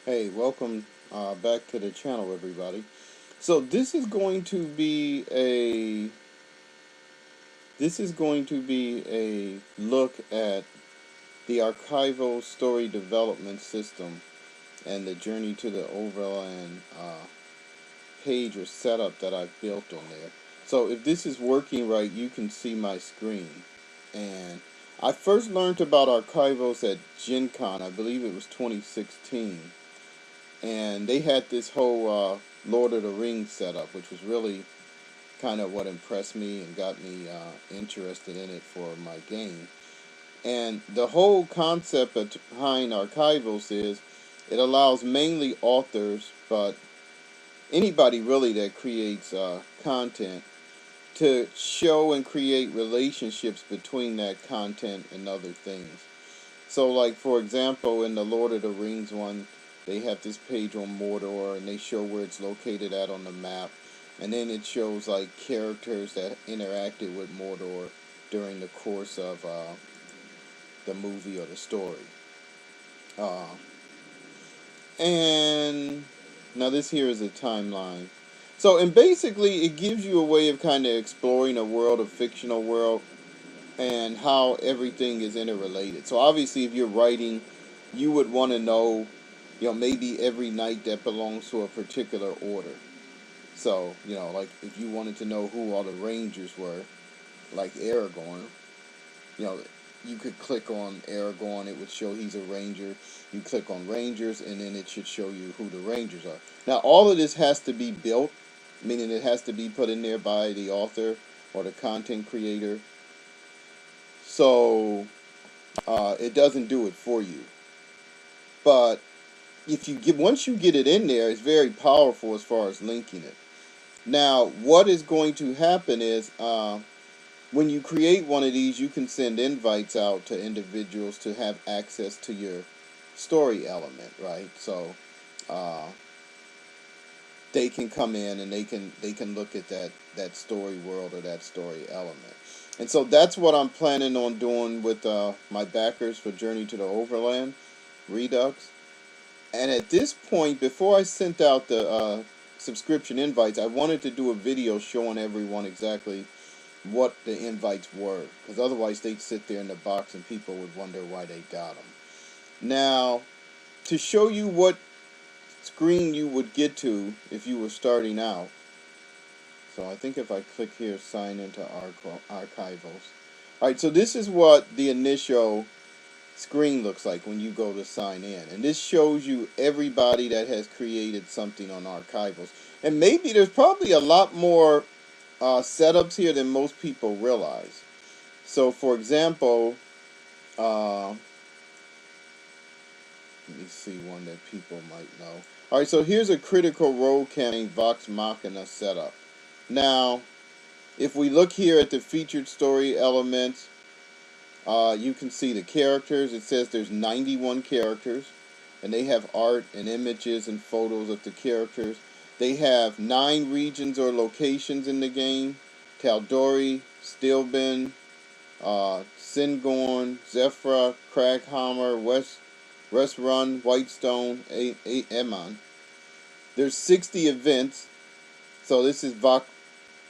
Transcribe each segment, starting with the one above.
Hey, welcome back to the channel, everybody. So this is going to be a look at the Archivos story development system and the journey to the Overland page or setup that I've built on there. So if this is working right, you can see my screen. And I first learned about Archivos at Gen Con. I believe it was 2016. And they had this whole Lord of the Rings setup, which was really kind of what impressed me and got me interested in it for my game. And the whole concept behind Archivos is it allows mainly authors, but anybody really that creates content, to show and create relationships between that content and other things. So, like, for example, in the Lord of the Rings one, they have this page on Mordor, and they show where it's located at on the map. And then it shows, like, characters that interacted with Mordor during the course of the movie or the story. Uh, and now this here is a timeline. So, and basically, it gives you a way of kind of exploring a world, a fictional world, and how everything is interrelated. So obviously, if you're writing, you would want to know, maybe every knight that belongs to a particular order. So, like if you wanted to know who all the rangers were, like Aragorn, you know, you could click on Aragorn, it would show he's a ranger. You click on rangers, and then it should show you who the rangers are. Now, all of this has to be built, meaning it has to be put in there by the author or the content creator. So it doesn't do it for you. But if you get once you get it in there, it's very powerful as far as linking it. Now, what is going to happen is when you create one of these, you can send invites out to individuals to have access to your story element, right? So uh, they can come in and they can look at that story world or that story element. And so that's what I'm planning on doing with my backers for Journey to the Overland Redux. And at this point, before I sent out the subscription invites, I wanted to do a video showing everyone exactly what the invites were, because otherwise they'd sit there in the box and people would wonder why they got them. Now, to show you what screen you would get to if you were starting out, so I think if I click here, sign into Archivos. Alright, so this is what the initial screen looks like when you go to sign in. And this shows you everybody that has created something on Archivos. And maybe there's probably a lot more setups here than most people realize. So, for example, let me see one that people might know. Alright, so here's a Critical Role campaign Vox Machina setup. Now, if we look here at the featured story elements, you can see the characters. It says there's 91 characters, and they have art and images and photos of the characters. They have 9 regions or locations in the game: Taldori, Stilben, Singorn, Zephyra, Craghammer, West Run, Whitestone, Emon. There's 60 events. So this is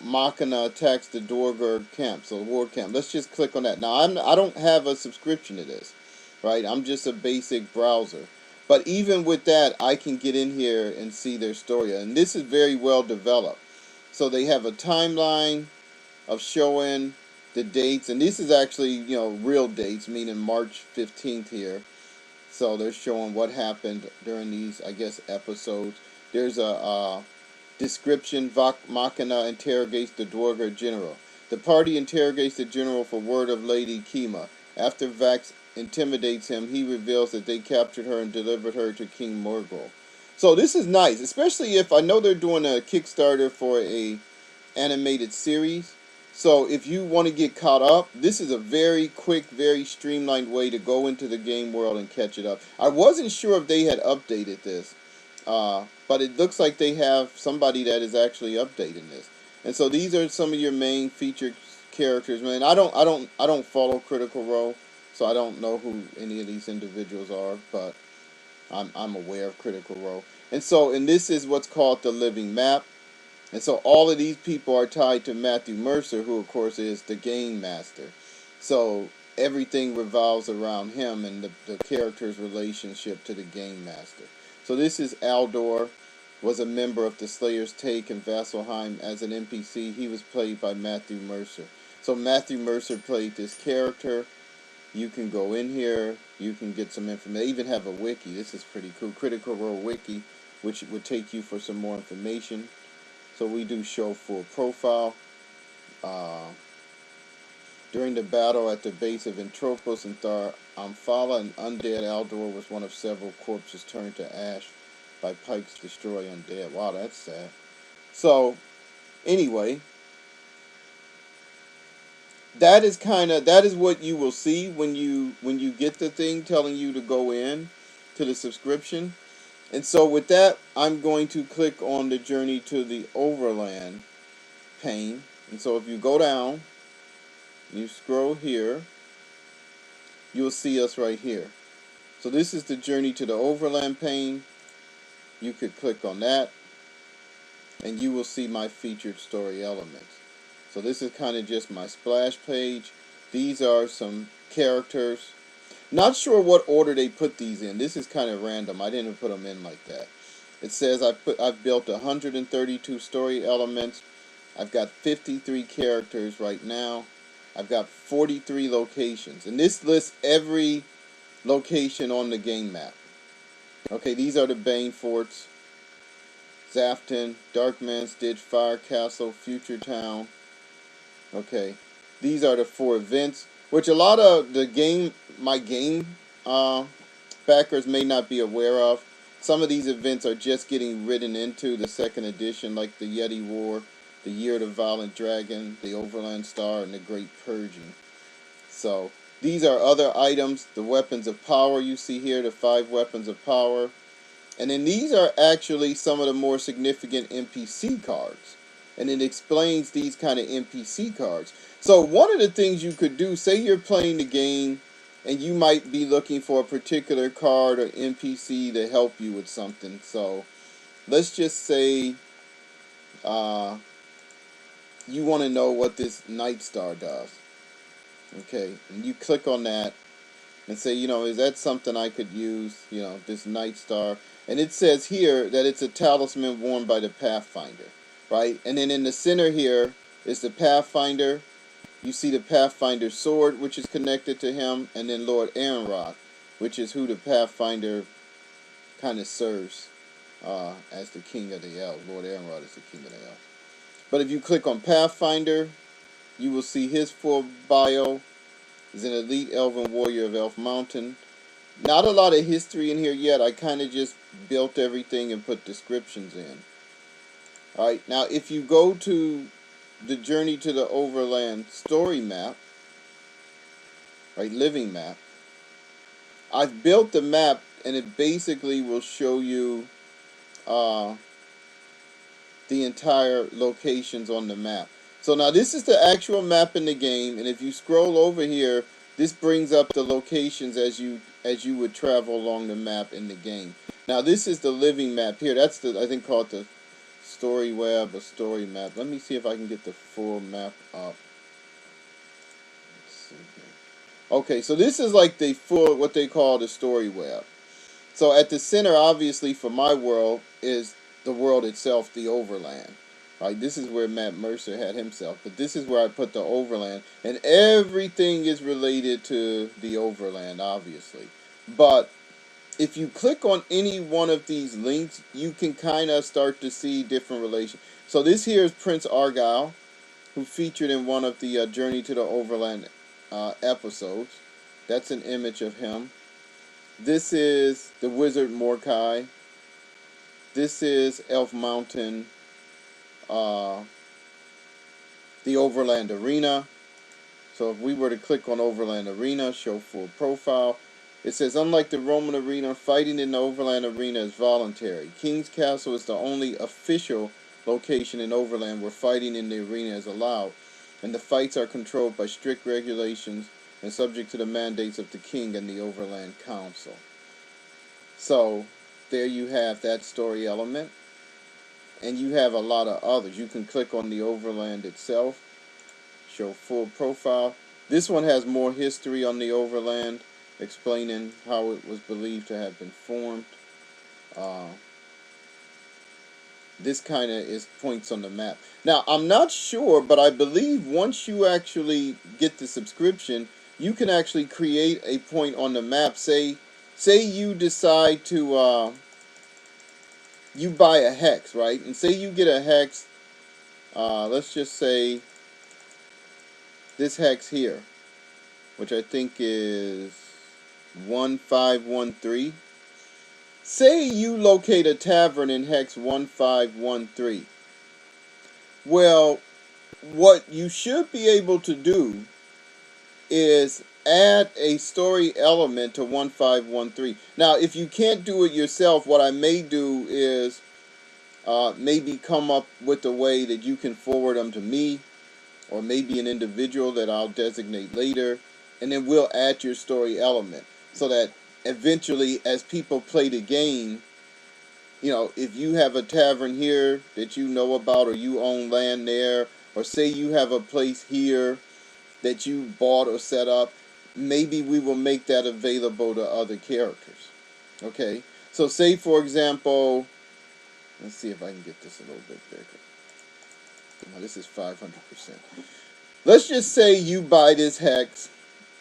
Machina attacks the Dorger camp, so war camp. Let's just click on that. Now, I don't have a subscription to this, right? I'm just a basic browser. But even with that, I can get in here and see their story. And this is very well developed. So they have a timeline of showing the dates. And this is actually, real dates, meaning March 15th here. So they're showing what happened during these, I guess, episodes. There's a description: Vox Machina interrogates the Dwarger general. The party interrogates the general for word of Lady Kima. After Vax intimidates him, he reveals that they captured her and delivered her to King Morgul. So this is nice, especially if I know they're doing a Kickstarter for a animated series. So if you want to get caught up, this is a very quick, very streamlined way to go into the game world and catch it up. I wasn't sure if they had updated this. But it looks like they have somebody that is actually updating this. And so these are some of your main featured characters. Man, I don't follow Critical Role, so I don't know who any of these individuals are. But I'm aware of Critical Role. And this is what's called the living map. And so all of these people are tied to Matthew Mercer, who of course is the game master. So everything revolves around him and the character's relationship to the game master. So this is Aldor, was a member of the Slayer's Take and Vasselheim as an NPC. He was played by Matthew Mercer. So Matthew Mercer played this character. You can go in here, you can get some information. They even have a wiki. This is pretty cool. Critical Role wiki, which would take you for some more information. So we do show full profile. During the battle at the base of Entropos and Thar Amphala, an undead Aldor was one of several corpses turned to ash by Pike's Destroy Undead. Wow, that's sad. So, anyway, that is what you will see when you get the thing telling you to go in to the subscription. And so with that, I'm going to click on the Journey to the Overland pane. And so if you go down, you scroll here, you'll see us right here. So this is the Journey to the Overland pane. You could click on that, and you will see my featured story elements. So this is kind of just my splash page. These are some characters. Not sure what order they put these in. This is kind of random. I didn't put them in like that. It says I've built 132 story elements. I've got 53 characters right now. I've got 43 locations. And this lists every location on the game map. Okay, these are the Bane Forts. Zafton, Darkman's Ditch, Fire Castle, Future Town. Okay, these are the 4 events, which a lot of my game backers may not be aware of. Some of these events are just getting written into the 2nd edition, like the Yeti War, the Year of the Violent Dragon, the Overland Star, and the Great Purging. So these are other items. The weapons of power you see here, the 5 weapons of power. And then these are actually some of the more significant NPC cards. And it explains these kind of NPC cards. So one of the things you could do, say you're playing the game and you might be looking for a particular card or NPC to help you with something. So let's just say you want to know what this Night Star does. Okay, and you click on that and say, is that something I could use, this Night Star. And it says here that it's a talisman worn by the Pathfinder, right? And then in the center here is the Pathfinder. You see the Pathfinder's sword, which is connected to him, and then Lord Aaronroth, which is who the Pathfinder kind of serves as the King of the Elves. Lord Aaronroth is the King of the Elves. But if you click on Pathfinder, you will see his full bio. He's an elite elven warrior of Elf Mountain. Not a lot of history in here yet. I kind of just built everything and put descriptions in. Alright, now if you go to the Journey to the Overland story map, right, living map, I've built the map and it basically will show you the entire locations on the map. So now this is the actual map in the game, and if you scroll over here, this brings up the locations as you would travel along the map in the game. Now this is the living map here. That's the, I think, called the story web or story map. Let me see if I can get the full map up. Let's see here. Okay, so this is like the full, what they call the story web. So at the center, obviously, for my world is the world itself, the Overland. Right, this is where Matt Mercer had himself, but this is where I put the Overland, and everything is related to the Overland, obviously. But if you click on any one of these links, you can kind of start to see different relations. So this here is Prince Argyle, who featured in one of the Journey to the Overland episodes. That's an image of him. This is the Wizard Mordecai. This is Elf Mountain. The Overland Arena. So if we were to click on Overland Arena, show full profile, it says, unlike the Roman arena, fighting in the Overland Arena is voluntary. King's Castle is the only official location in Overland where fighting in the arena is allowed, and the fights are controlled by strict regulations and subject to the mandates of the King and the Overland Council. So there you have that story element. And you have a lot of others. You can click on the Overland itself, show full profile. This one has more history on the Overland, explaining how it was believed to have been formed. Uh, this kind of is points on the map. Now, I'm not sure, but I believe once you actually get the subscription, you can actually create a point on the map. Say you decide to, you buy a hex, right? And say you get a hex, let's just say this hex here, which I think is 1513. Say you locate a tavern in hex 1513. Well, what you should be able to do is add a story element to 1513. Now, if you can't do it yourself, what I may do is maybe come up with a way that you can forward them to me, or maybe an individual that I'll designate later, and then we'll add your story element so that eventually, as people play the game, you know, if you have a tavern here that you know about, or you own land there, or say you have a place here that you bought or set up, maybe we will make that available to other characters. Okay? So say, for example, let's see if I can get this a little bit bigger. Now, this is 500%. Let's just say you buy this hex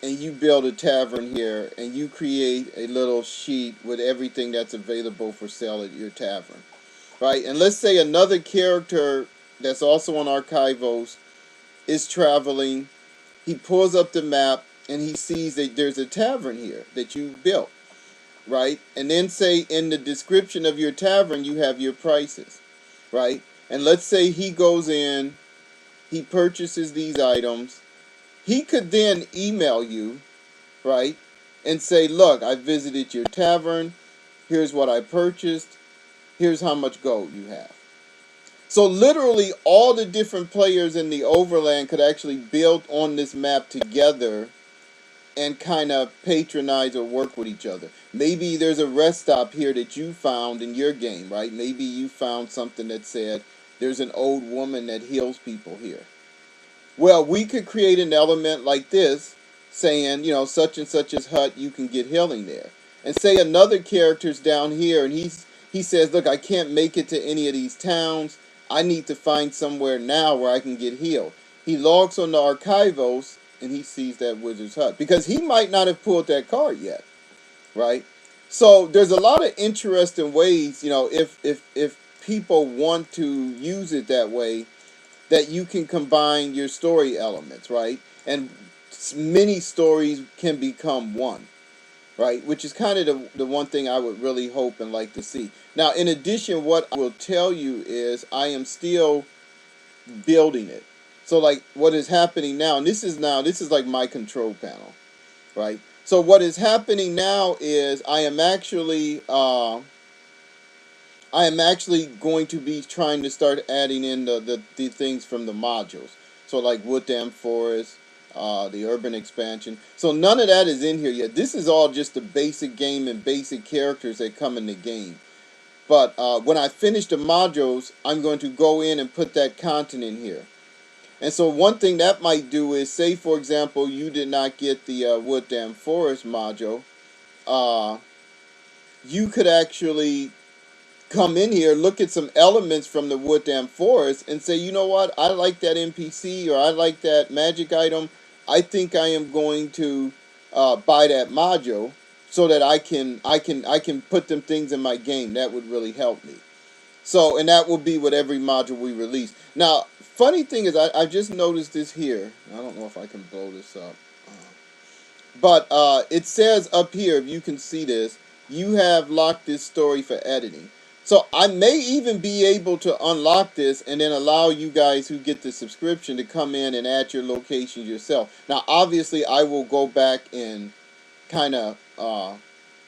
and you build a tavern here and you create a little sheet with everything that's available for sale at your tavern. Right? And let's say another character that's also on Archivos is traveling. He pulls up the map and he sees that there's a tavern here that you built. Right? And then say in the description of your tavern you have your prices. Right? And let's say he goes in, he purchases these items. He could then email you, right, and say, look, I visited your tavern. Here's what I purchased. Here's how much gold you have. So literally all the different players in the Overland could actually build on this map together and kind of patronize or work with each other. Maybe there's a rest stop here that you found in your game, right? Maybe you found something that said there's an old woman that heals people here. Well, we could create an element like this saying, you know, such and such's hut, you can get healing there. And say another character's down here and he says, look, I can't make it to any of these towns. I need to find somewhere now where I can get healed. He logs on the Archivos and he sees that wizard's hut because he might not have pulled that card yet, right? So there's a lot of interesting ways, you know, if people want to use it that way, that you can combine your story elements, right? And many stories can become one, right? Which is kind of the one thing I would really hope and like to see. Now, in addition, what I will tell you is I am still building it. So, like, what is happening now, and this is like my control panel, right? So what is happening now is I am actually going to be trying to start adding in the things from the modules. So like Wooddam Forest, the urban expansion. So none of that is in here yet. This is all just the basic game and basic characters that come in the game. But when I finish the modules, I'm going to go in and put that content in here. And so one thing that might do is, say for example, you did not get the Wooddam Forest module. You could actually come in here, look at some elements from the Wooddam Forest, and say, you know what, I like that NPC or I like that magic item. I think I am going to buy that module so that I can put them things in my game. That would really help me. So, and that will be with every module we release. Now, funny thing is, I just noticed this here. I don't know if I can blow this up. But it says up here, if you can see this, you have locked this story for editing. So I may even be able to unlock this and then allow you guys who get the subscription to come in and add your locations yourself. Now, obviously, I will go back and kind of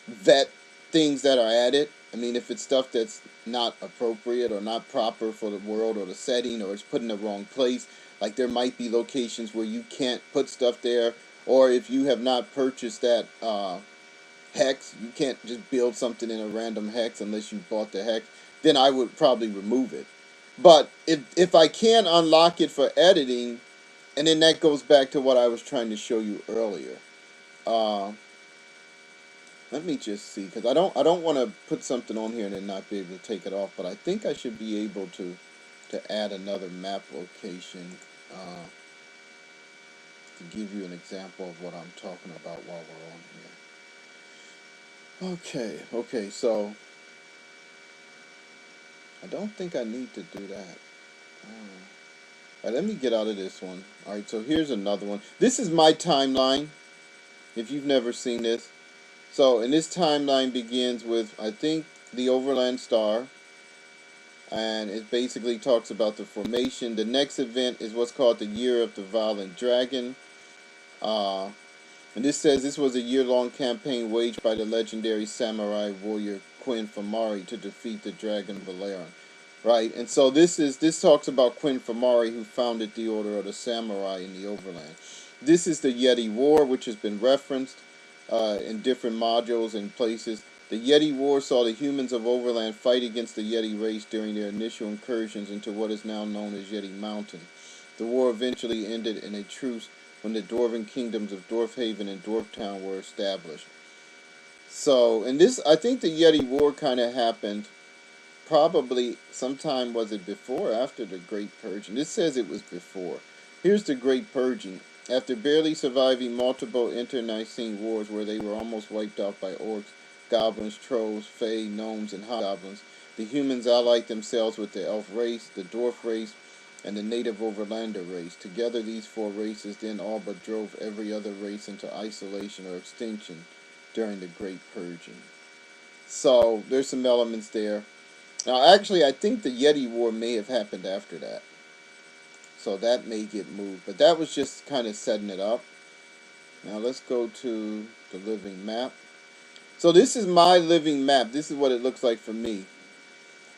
vet things that are added. I mean, if it's stuff that's not appropriate or not proper for the world or the setting, or it's put in the wrong place, like there might be locations where you can't put stuff there, or if you have not purchased that hex. You can't just build something in a random hex unless you bought the hex. Then I would probably remove it. But if I can unlock it for editing, and then that goes back to what I was trying to show you earlier. Uh, Let me just see, because I don't want to put something on here and then not be able to take it off. But I think I should be able to add another map location to give you an example of what I'm talking about while we're on here. Okay, so I don't think I need to do that. Alright, let me get out of this one. Alright, so here's another one. This is my timeline, if you've never seen this. So, and this timeline begins with, I think, the Overland Star. And it basically talks about the formation. The next event is what's called the Year of the Violent Dragon. And this says this was a year-long campaign waged by the legendary samurai warrior Quinn Famari to defeat the dragon Valeron. Right, and so this talks about Quinn Famari, who founded the Order of the Samurai in the Overland. This is the Yeti War, which has been referenced in different modules and places. The Yeti War saw the humans of Overland fight against the Yeti race during their initial incursions into what is now known as Yeti Mountain. The war eventually ended in a truce when the dwarven kingdoms of Dwarfhaven and Dwarftown were established. So, and this, I think the Yeti War kind of happened probably sometime, was it before or after the Great Purging? This says it was before. Here's the Great Purging. After barely surviving multiple internecine wars where they were almost wiped out by orcs, goblins, trolls, fae, gnomes, and hobgoblins, the humans allied themselves with the elf race, the dwarf race, and the native overlander race. Together, these four races then all but drove every other race into isolation or extinction during the Great Purging. So, there's some elements there. Now, actually, I think the Yeti War may have happened after that. So that may get moved. But that was just kind of setting it up. Now, let's go to the living map. So this is my living map. This is what it looks like for me.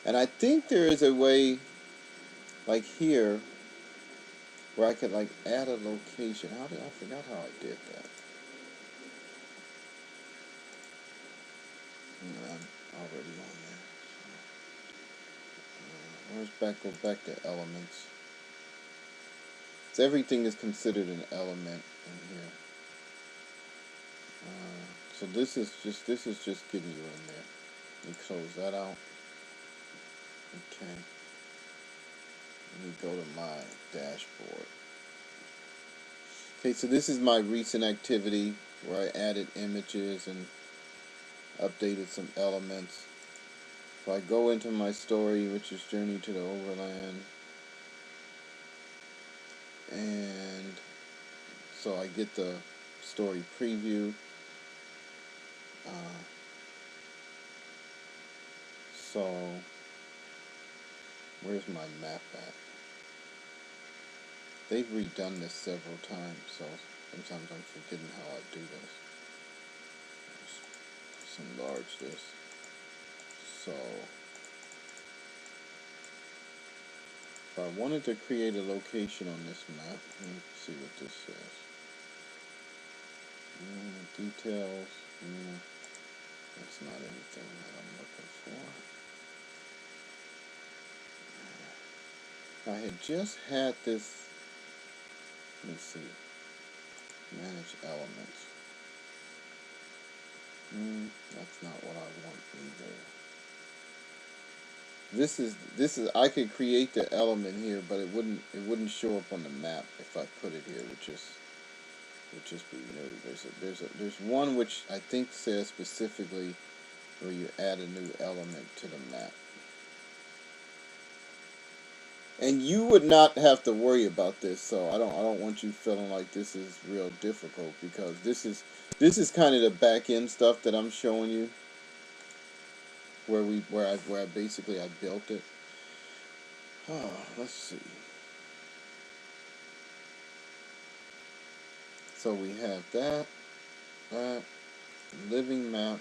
And I think there is a way, like here, where I could like add a location. I forgot how I did that. I'm already on there. Go back to elements. So everything is considered an element in here. So this is just getting you in there. Let me close that out. Okay. Let me go to my dashboard. Okay, so this is my recent activity where I added images and updated some elements. So I go into my story, which is Journey to the Overland. And so I get the story preview. So where's my map at? They've redone this several times, so sometimes I'm forgetting how I do this. Let's enlarge this. So if I wanted to create a location on this map, let's see what this says. Details. That's not anything that I'm looking for. I had just had this. Let me see. Manage elements. That's not what I want either. This is I could create the element here, but it wouldn't show up on the map if I put it here, which would just be new. There's one which I think says specifically where you add a new element to the map. And you would not have to worry about this, so I don't want you feeling like this is real difficult, because this is kind of the back end stuff that I'm showing you, where I basically built it. Oh, let's see. So we have that living map.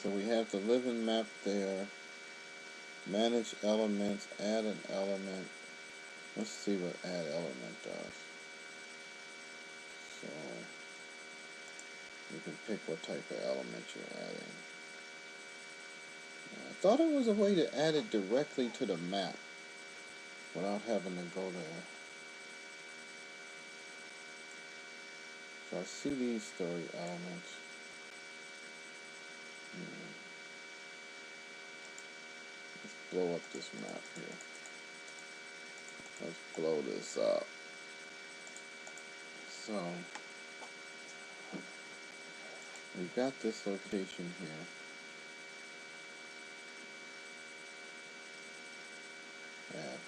So we have the living map there. Manage elements, add an element. Let's see what add element does. So You can pick what type of element you're adding. I thought it was a way to add it directly to the map without having to go there. So I see these story elements. Let's blow up this map here. Let's blow this up. So we've got this location here.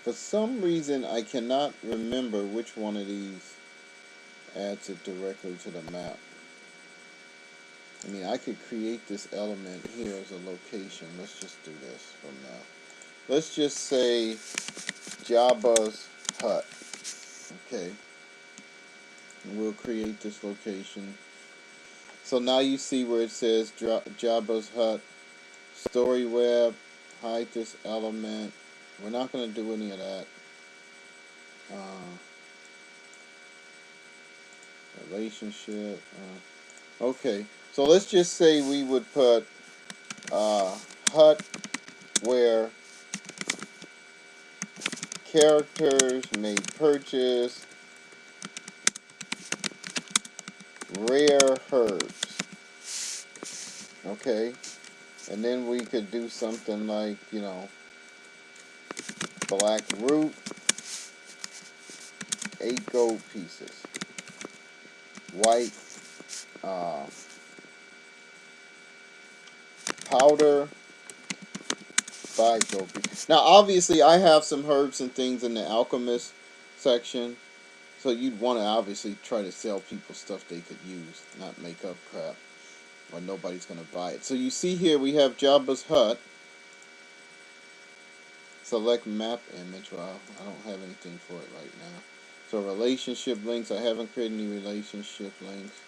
For some reason, I cannot remember which one of these adds it directly to the map. I mean, I could create this element here as a location. Let's just do this from now. Let's just say Jabba's hut. Okay. And we'll create this location. So now you see where it says Jabba's hut, story web, hide this element. We're not going to do any of that. Relationship. Okay, so let's just say we would put hut where characters may purchase rare herbs. Okay, and then we could do something like, you know, black root, 8 gold pieces. White powder, 5 gold pieces. Now, obviously, I have some herbs and things in the alchemist section, so you'd want to obviously try to sell people stuff they could use, not make up crap, or nobody's going to buy it. So you see here we have Jabba's hut. Select map image. Well, I don't have anything for it right now. So relationship links, I haven't created any relationship links.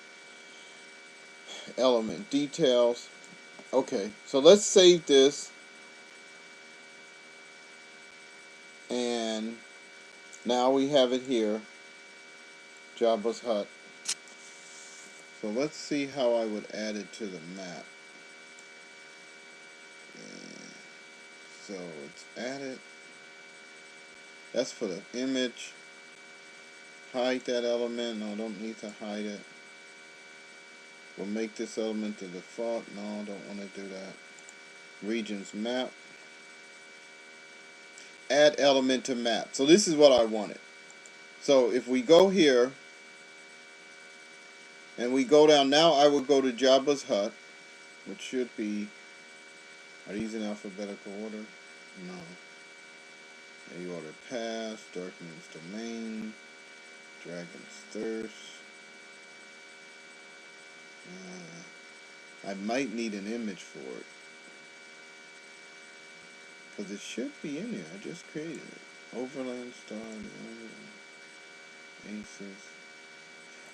Element details. Okay, so let's save this. And now we have it here. Jabba's hut. So let's see how I would add it to the map. So it's added. That's for the image. Hide that element. No, don't need to hide it. We'll make this element the default. No, don't want to do that. Regions map. Add element to map. So this is what I wanted. So if we go here and we go down, now I would go to Jabba's hut, which should be, are these in alphabetical order? No. A order pass, Darkman's domain, Dragon's thirst. I might need an image for it, because it should be in here. I just created it. Overland Star, Aces.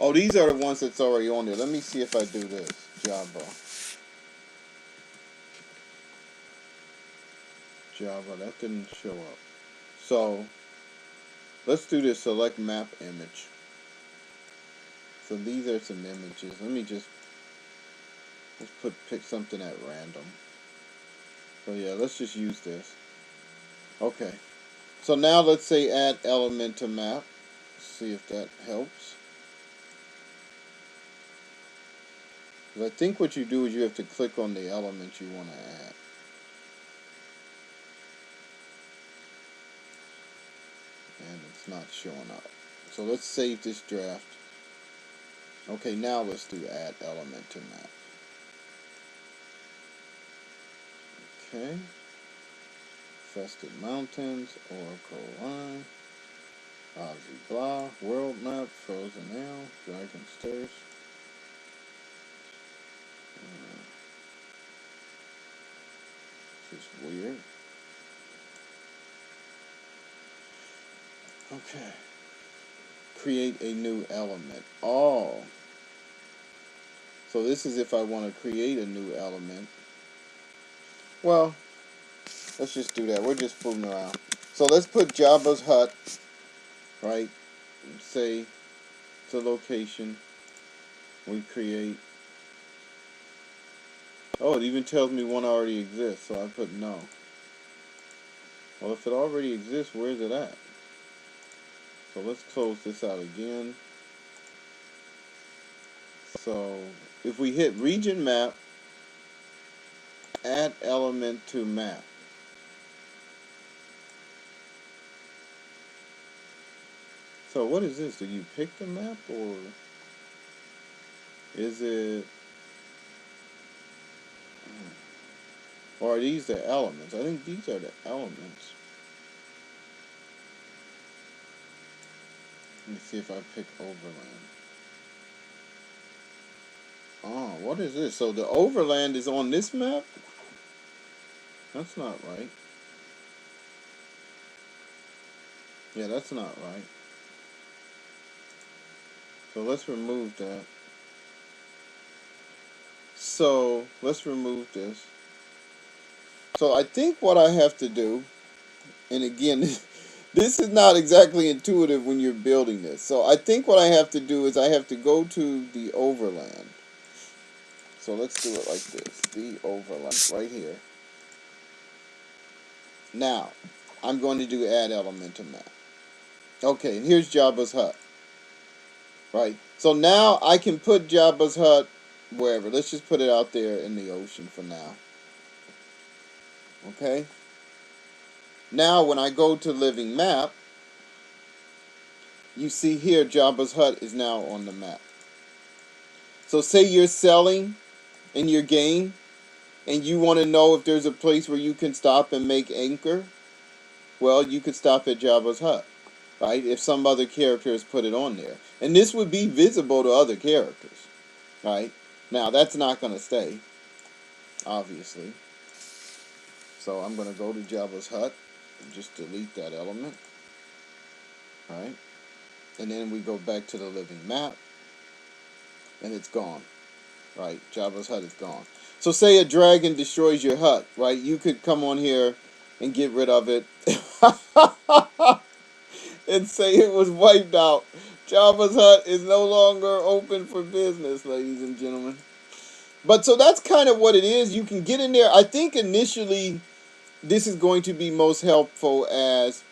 Oh, these are the ones that's already on there. Let me see if I do this. Jabba, that didn't show up. So, let's do this. Select map image. So these are some images. Let me just, let's pick something at random. So yeah, let's just use this. Okay. So now let's say add element to map. See if that helps. I think what you do is you have to click on the element you want to add. And it's not showing up. So let's save this draft. Okay, now let's do add element to map. Okay. Fested Mountains, Oracle Line, Ozzy Blah, World Map, Frozen Ale, Dragon's Thirst. This is weird. Okay. Create a new element. Oh. So this is if I want to create a new element. Well, let's just do that. We're just fooling around. So let's put Jabba's hut, right? Say it's a location we create. Oh, it even tells me one already exists, so I put no. Well, if it already exists, where's it at? So let's close this out again. So if we hit region map, add element to map. So what is this? Do you pick the map, or is it, or are these the elements? I think these are the elements. Let me see if I pick Overland. Oh, what is this? So the Overland is on this map? That's not right. Yeah, that's not right. So let's remove that. So let's remove this. So I think what I have to do, and again, this is not exactly intuitive when you're building this. So I think what I have to do is I have to go to the Overland. So let's do it like this. The Overland right here. Now, I'm going to do add element to map. Okay, and here's Jabba's hut. Right? So now I can put Jabba's hut wherever. Let's just put it out there in the ocean for now. Okay? Now when I go to living map, you see here Jabba's hut is now on the map. So say you're selling in your game and you want to know if there's a place where you can stop and make anchor. Well, you could stop at Jabba's hut, right? If some other character has put it on there. And this would be visible to other characters, right? Now, that's not going to stay, obviously. So I'm going to go to Jabba's hut and just delete that element, right? And then we go back to the living map, and it's gone, right? Jabba's hut is gone. So say a dragon destroys your hut, right? You could come on here and get rid of it and say it was wiped out. Jabba's hut is no longer open for business, ladies and gentlemen. But so that's kind of what it is. You can get in there. I think initially this is going to be most helpful as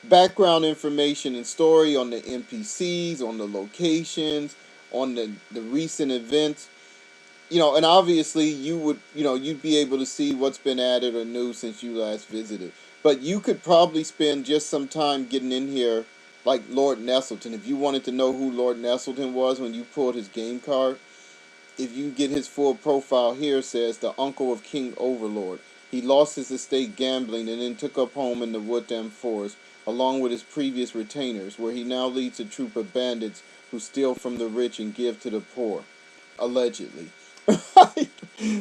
background information and story on the NPCs, on the locations, on the recent events. And obviously you would, you'd be able to see what's been added or new since you last visited. But you could probably spend just some time getting in here, like Lord Nestleton. If you wanted to know who Lord Nestleton was when you pulled his game card, if you get his full profile here, it says the uncle of King Overlord. He lost his estate gambling and then took up home in the Woodham Forest, along with his previous retainers, where he now leads a troop of bandits who steal from the rich and give to the poor, allegedly.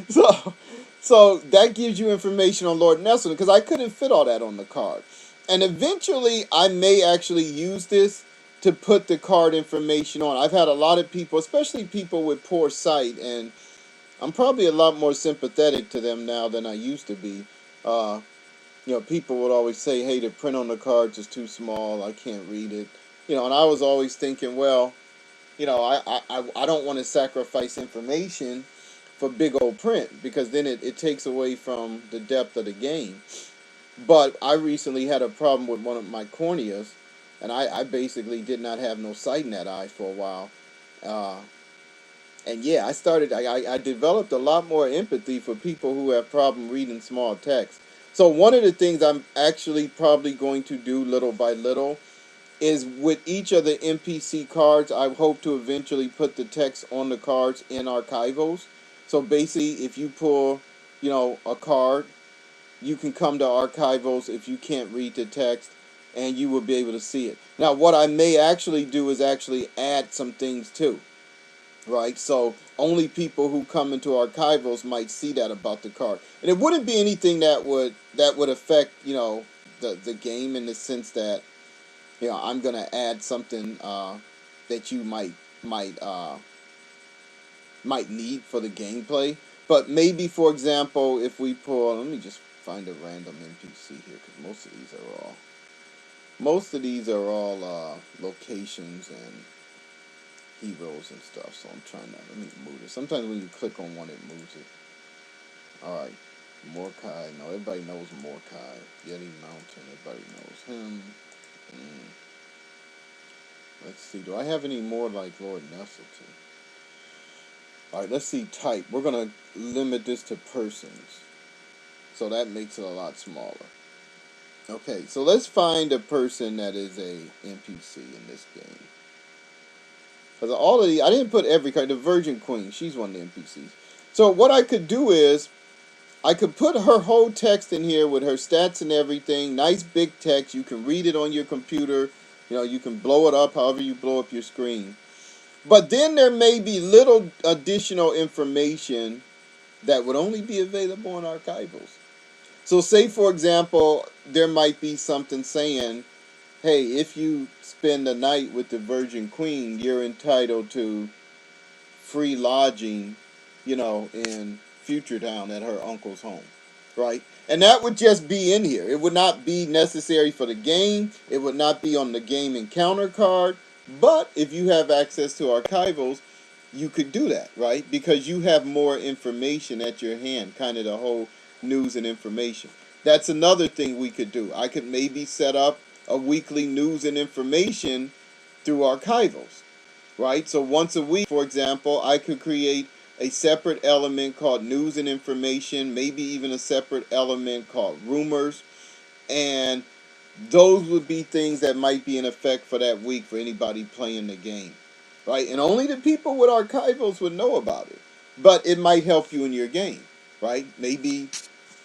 so, so that gives you information on Lord Nelson, because I couldn't fit all that on the card. And eventually, I may actually use this to put the card information on. I've had a lot of people, especially people with poor sight, and I'm probably a lot more sympathetic to them now than I used to be. Uh, people would always say, hey, the print on the cards is too small, I can't read it. And I was always thinking, well, I don't want to sacrifice information for big old print, because then it takes away from the depth of the game. But I recently had a problem with one of my corneas, and I basically did not have no sight in that eye for a while. Uh, and yeah, I developed a lot more empathy for people who have problem reading small text. So one of the things I'm actually probably going to do little by little is with each of the NPC cards, I hope to eventually put the text on the cards in Archivos. So basically, if you pull, a card, you can come to Archivos if you can't read the text, and you will be able to see it. Now, what I may actually do is actually add some things too, right? So only people who come into Archivos might see that about the card, and it wouldn't be anything that would affect the game, in the sense that I'm gonna add something that you might need for the gameplay. But maybe, for example, if we pull, let me just find a random NPC here, because most of these are all locations and heroes and stuff. So I'm trying to, let me move it. Sometimes when you click on one, it moves it. Alright. Mordecai. No, everybody knows Mordecai. Yeti Mountain. Everybody knows him. Mm. Let's see. Do I have any more like Lord Nestleton? Alright, let's see. Type. We're going to limit this to persons. So that makes it a lot smaller. Okay, so let's find a person that is a NPC in this game. Because all of the, I didn't put every card. The Virgin Queen, she's one of the NPCs. So what I could do is, I could put her whole text in here with her stats and everything. Nice big text. You can read it on your computer. You know, you can blow it up however you blow up your screen. But then there may be little additional information that would only be available in Archivos. So say, for example, there might be something saying, hey, if you spend the night with the Virgin Queen, you're entitled to free lodging, you know, in Future Town at her uncle's home, right? And that would just be in here. It would not be necessary for the game. It would not be on the game encounter card. But if you have access to Archivos, you could do that, right? Because you have more information at your hand, kind of the whole news and information. That's another thing we could do. I could maybe set up a weekly news and information through Archivos, right? So once a week, for example, I could create a separate element called news and information, maybe even a separate element called rumors, and those would be things that might be in effect for that week for anybody playing the game, right? And only the people with Archivos would know about it, but it might help you in your game, right? Maybe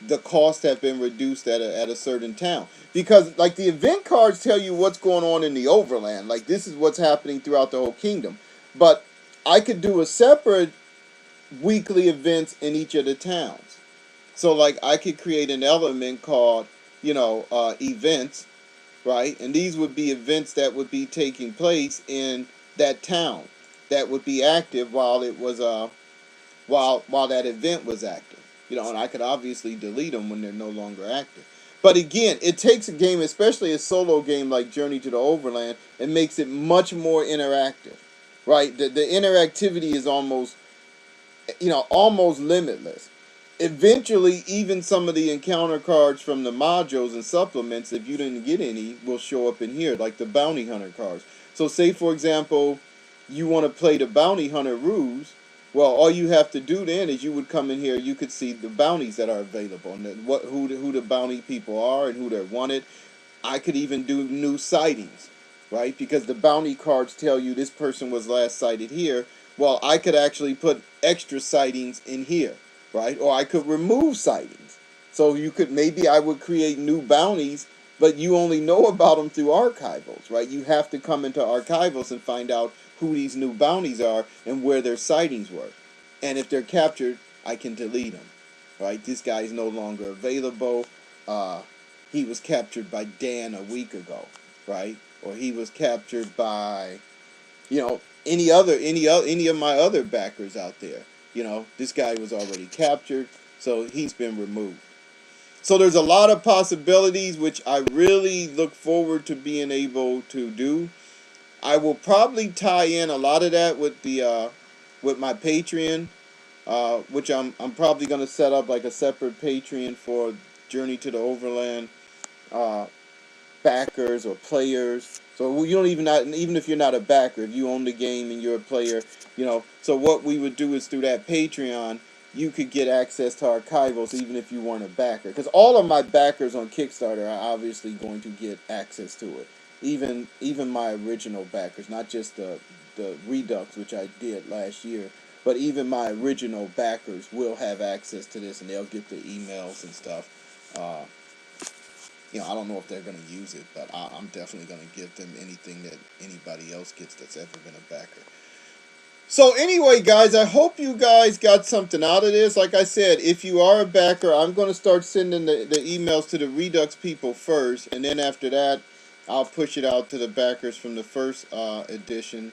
the costs have been reduced at a certain town, because like the event cards tell you what's going on in the Overland, like this is what's happening throughout the whole kingdom. But I could do a separate weekly events in each of the towns. So like I could create an element called, you know, events, right? And these would be events that would be taking place in that town that would be active while it was while that event was active. You know, and I could obviously delete them when they're no longer active. But again, it takes a game, especially a solo game like Journey to the Overland, and makes it much more interactive, right? The interactivity is almost, you know, almost limitless. Eventually, even some of the encounter cards from the modules and supplements, if you didn't get any, will show up in here, like the bounty hunter cards. So say, for example, you want to play the bounty hunter ruse. Well, all you have to do then is you would come in here, you could see the bounties that are available, and who the bounty people are and who they're wanted. I could even do new sightings, right? Because the bounty cards tell you this person was last sighted here. Well, I could actually put extra sightings in here, right? Or I could remove sightings. So you could, maybe I would create new bounties, but you only know about them through Archivos, right? You have to come into Archivos and find out who these new bounties are and where their sightings were. And if they're captured, I can delete them, right? This guy is no longer available. He was captured by Dan a week ago, right? Or he was captured by, you know, any of my other backers out there. You know, this guy was already captured, so he's been removed. So there's a lot of possibilities, which I really look forward to being able to do. I will probably tie in a lot of that with the with my Patreon, which I'm probably going to set up like a separate Patreon for Journey to the Overland uh, backers or players. So you don't even if you're not a backer, if you own the game and you're a player, you know. So what we would do is through that Patreon, you could get access to Archivos even if you weren't a backer. Because all of my backers on Kickstarter are obviously going to get access to it. Even my original backers, not just the Redux, which I did last year, but even my original backers will have access to this, and they'll get the emails and stuff. You know, I don't know if they're going to use it, but I'm definitely going to give them anything that anybody else gets that's ever been a backer. So anyway, guys, I hope you guys got something out of this. Like I said, if you are a backer, I'm going to start sending the emails to the Redux people first, and then after that, I'll push it out to the backers from the first edition.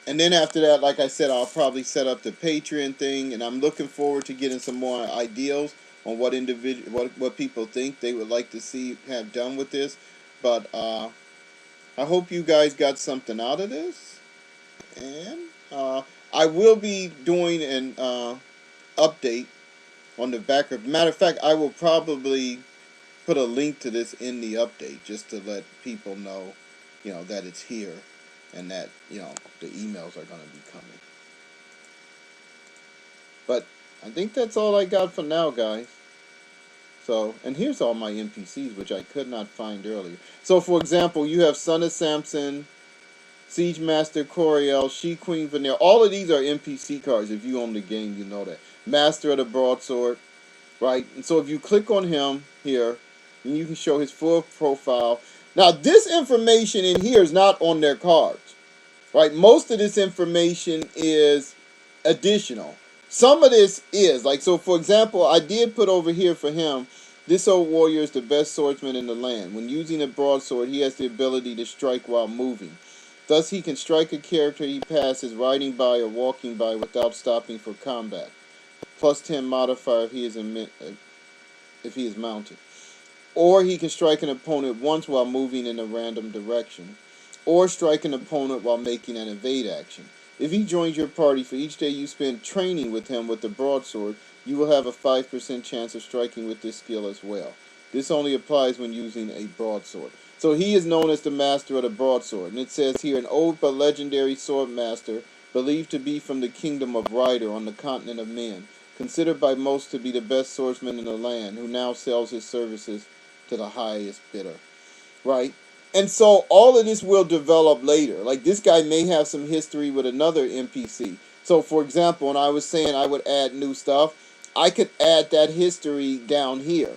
And then after that, like I said, I'll probably set up the Patreon thing, and I'm looking forward to getting some more ideals on what people think they would like to see have done with this. But I hope you guys got something out of this, and I will be doing an update on the background. Matter of fact, I will probably put a link to this in the update just to let people know, that it's here and that, the emails are going to be coming. But I think that's all I got for now, guys. So, and here's all my NPCs, which I could not find earlier. So, for example, you have Son of Samson, Siege Master Coriel, She Queen Vanilla. All of these are NPC cards. If you own the game, you know that. Master of the Broadsword, right? And so if you click on him here, then you can show his full profile. Now, this information in here is not on their cards, right? Most of this information is additional. Some of this is, like, so for example, I did put over here for him, this old warrior is the best swordsman in the land. When using a broadsword, he has the ability to strike while moving. Thus, he can strike a character he passes riding by or walking by without stopping for combat. Plus 10 modifier if he is mounted. Or he can strike an opponent once while moving in a random direction. Or strike an opponent while making an evade action. If he joins your party for each day you spend training with him with the broadsword, you will have a 5% chance of striking with this skill as well. This only applies when using a broadsword. So he is known as the master of the broadsword. And it says here, an old but legendary sword master, believed to be from the kingdom of Ryder on the continent of men, considered by most to be the best swordsman in the land, who now sells his services to the highest bidder. Right? And so all of this will develop later. Like, this guy may have some history with another NPC. So, for example, when I was saying I would add new stuff, I could add that history down here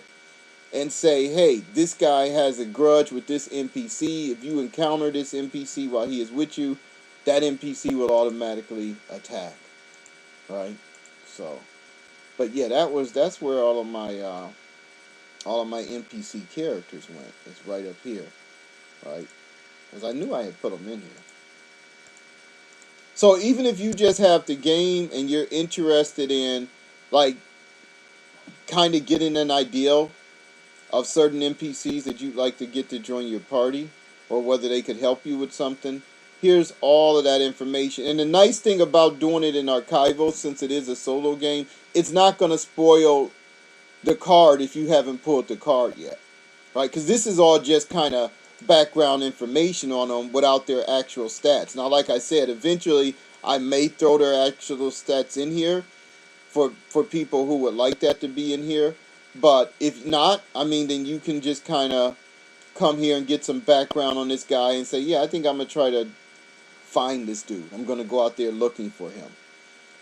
and say, hey, this guy has a grudge with this NPC. If you encounter this NPC while he is with you, that NPC will automatically attack. Right? So, but yeah, that's where all of my NPC characters went. It's right up here. Right? Because I knew I had put them in here. So even if you just have the game and you're interested in, like, kind of getting an idea of certain NPCs that you'd like to get to join your party, or whether they could help you with something, here's all of that information. And the nice thing about doing it in Archivos, since it is a solo game, it's not going to spoil the card if you haven't pulled the card yet. Right? Because this is all just kind of background information on them without their actual stats. Now, like I said, eventually I may throw their actual stats in here for people who would like that to be in here. But if not, I mean, then you can just kind of come here and get some background on this guy and say, yeah, I think I'm going to try to find this dude. I'm going to go out there looking for him.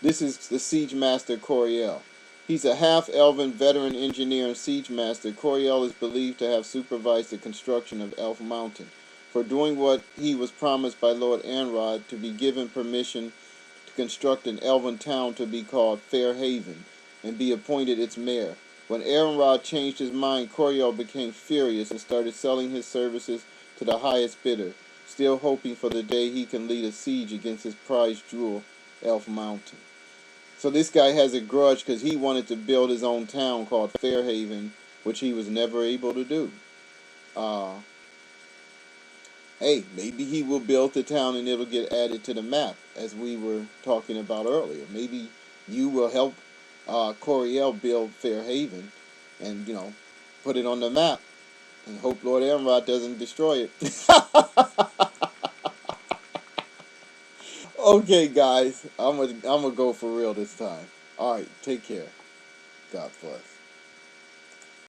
This is the Siege Master Coriel. He's a half-elven veteran engineer and siege master. Coriel is believed to have supervised the construction of Elf Mountain, for doing what he was promised by Lord Anrod to be given permission to construct an elven town to be called Fair Haven, and be appointed its mayor. When Anrod changed his mind, Coriel became furious and started selling his services to the highest bidder, still hoping for the day he can lead a siege against his prized jewel, Elf Mountain. So this guy has a grudge because he wanted to build his own town called Fairhaven, which he was never able to do. Hey, maybe he will build the town and it'll get added to the map, as we were talking about earlier. Maybe you will help Coriel build Fairhaven and, put it on the map. And hope Lord Amrod doesn't destroy it. Okay, guys, I'm gonna go for real this time. All right, take care. God bless.